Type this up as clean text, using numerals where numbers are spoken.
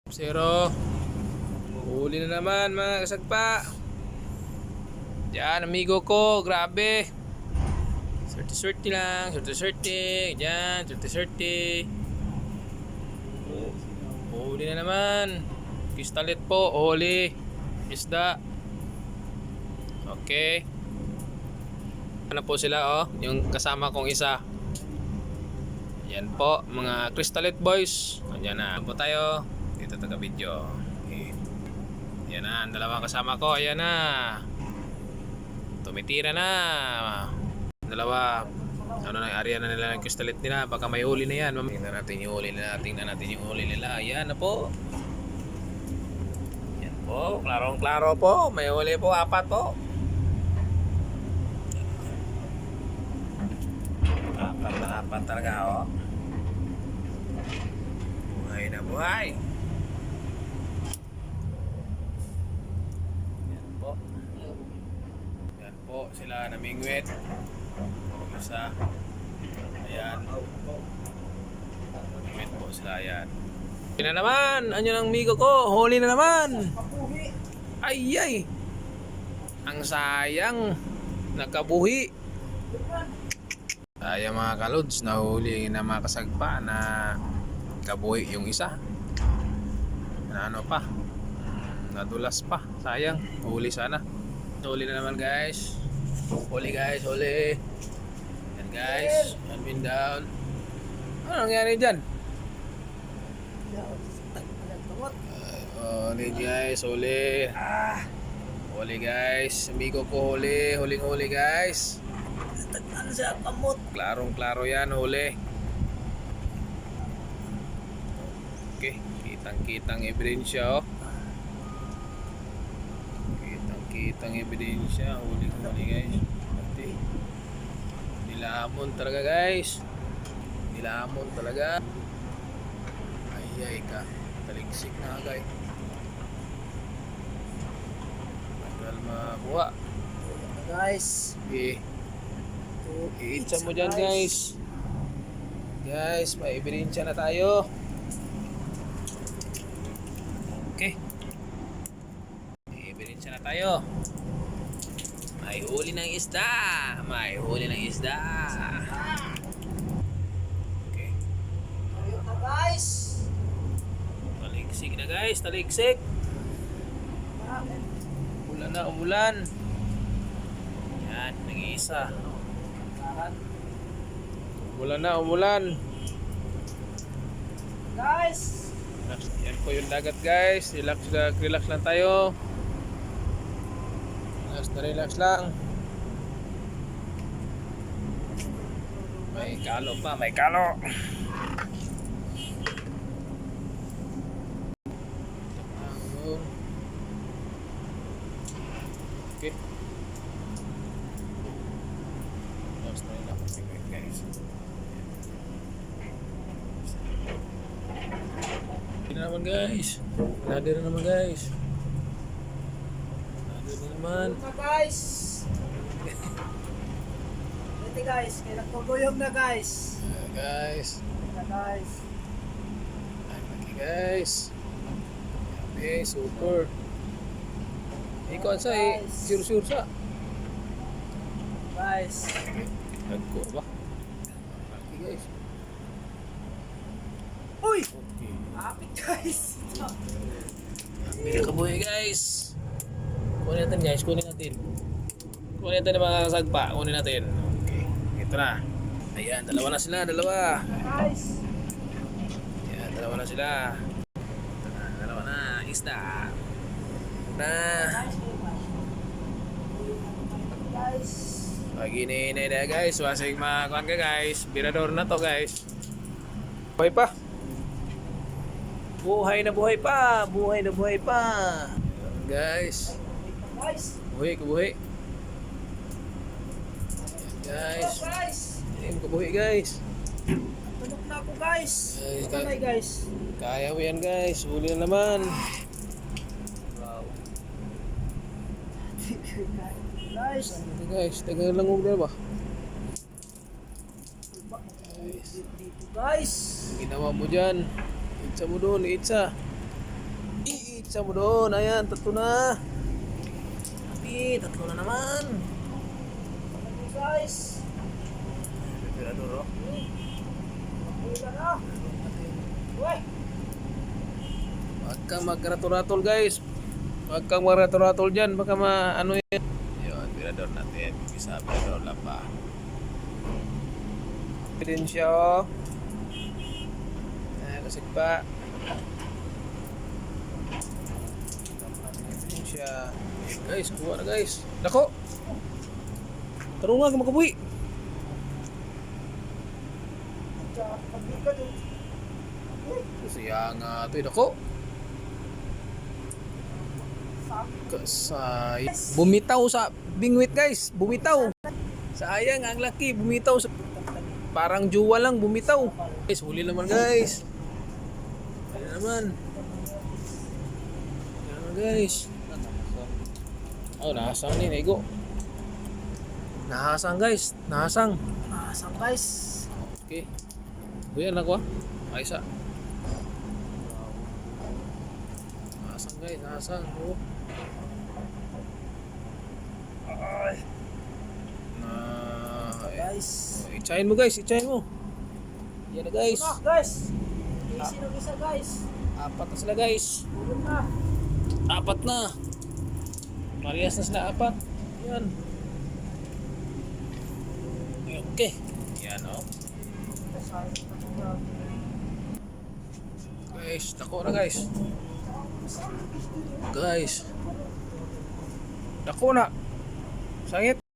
Zero. Huli na naman mga kasagpa. Yan, amigo ko. Grabe. Swerte-swerte lang. Swerte-swerte. Yan, swerte-swerte. Huli na naman. Pistalet po. Huli. Isda. Okay. Ano po sila oh. Yung kasama kong isa. Yan po. Mga Cristalet boys. Ayan na. Po tayo. Dito taga video. Okay. Yan na. Ang dalawang kasama ko. Ayan na. Tumitira na. Dalawa. Ano na yung area na nila ng Cristalet nila. Baka may huli na yan. Tingnan natin yung huli nila. Tingnan natin yung huli nila. Ayan na po. Yan po. Klarong klaro po. May huli po. Apat po. Apat na apat talaga oh. Buhay na buhay. Yan po. Yan po sila namingwit. Isa. Ayan. Namingwit po sila. Ayan. Huli na naman. Ano ng migo ko? Huli na naman. Ay ay. Ang sayang. Nakabuhi. Sayang mga kalods. Nahuli na mga kasagpa na kabuhi yung isa. Na ano pa. Nadulas pa. Sayang. Huli sana. Huli na naman guys. Huli guys. Huli. Yan guys. One down. Ano nangyari dyan? Huli guys. Huli. Huli guys. Amigo ko huli. Huling-huli guys. Ano siya, kamot. Klarong-klaro yan. Huli. Okay. Kitang-kitang ebidensya oh. Kitang ebidensya. Huli-huli guys. Pati. Nilamon talaga guys. Nilamon talaga. Ay ka. Taligsik na guys. Tagal makuha. Guys. Okay. I-itsa mo dyan guys. Guys, may ebidensya na tayo. Okay. May ebidensya na tayo. May huli ng isda. May huli ng isda. Okay. Ayun na guys. Taligsik na guys. Taligsik. Umulan na, umulan. Yan, nag-iisa. Umulan na, umulan. Guys. Yan po yung dagat guys. Relax lang tayo. Relax lang. May kalo pa, may kalo. Okay. Relax na lang guys. Hindi na naman guys. Nadir na naman guys. Nadir na naman. Ayun na guys. Ito guys, kaya nagpaguyog na guys. Guys. Ayun na guys. Okay guys. Okay, super. Ikaw sa sure sa. Guys. Nagko ba? Okay guys. Uy! Okay. Apit guys. Kabuhay guys. Kunin natin guys, kunin natin. Kunin natin ang mga sagpa, kunin natin. Okay, ito na. Ayan, dalawa na sila, dalawa. Guys. Ayan, dalawa na sila. Ito na, dalawa na, isda. Na. Guys. Pag-ininay na guys, wasig makakuan ka guys. Birador na to guys. Buhay pa. Buhay na buhay pa. Buhay na buhay pa. Ayan, guys. Guys. Buhay, kabuhay. Ayan, guys. Guys. Ayan, kabuhay guys. Tulog na ako guys. Guys, Kamay guys. Kaya mo yan guys. Huli na naman. Wow. Guys. Ito guys, tagal lang huwag na ba? Dito guys. Ginawa mo dyan. Itsa mo doon, itsa. Isa mo doon. Ayan, tatlo na. Abi, tatlo na naman. Ano guys? Tirador, oh. Uy ka na. Uy. Huwag kang magratol-ratol, guys. Huwag kang magratol-ratol dyan. Baka ano yan. Yun, tirador natin. Isa, tirador lang pa. Din siya, oh. Kasig pa. Din siya. Guys, kuha na guys. Dako! Tarong nga, makabuhi. Pagbigat yung... Siya nga ito, dako. Kasay. Bumitaw sa bingwit, guys. Bumitaw. Sayang, ang laki. Bumitaw sa... Parang juwa lang, bumitaw. Guys, huli naman, guys. Huli naman. Huli naman, guys. Oh, nahasang ni Nego. Nahasang, guys. Nahasang. Asang guys. Okay. Kuya, anak ko. Ayos ah. Nahasang, guys. Nahasang. Oh. Ay. Guys. Itsahin mo, guys. Itsahin mo. Yan na, guys. Ano guys? Easy ng isa guys. Apat na sila, guys. Tulog na. Apat na. Parehas na sila, apat. Yan. Okay. Yan, oh. Guys, dako na, guys. Guys. Dako na. Sangit.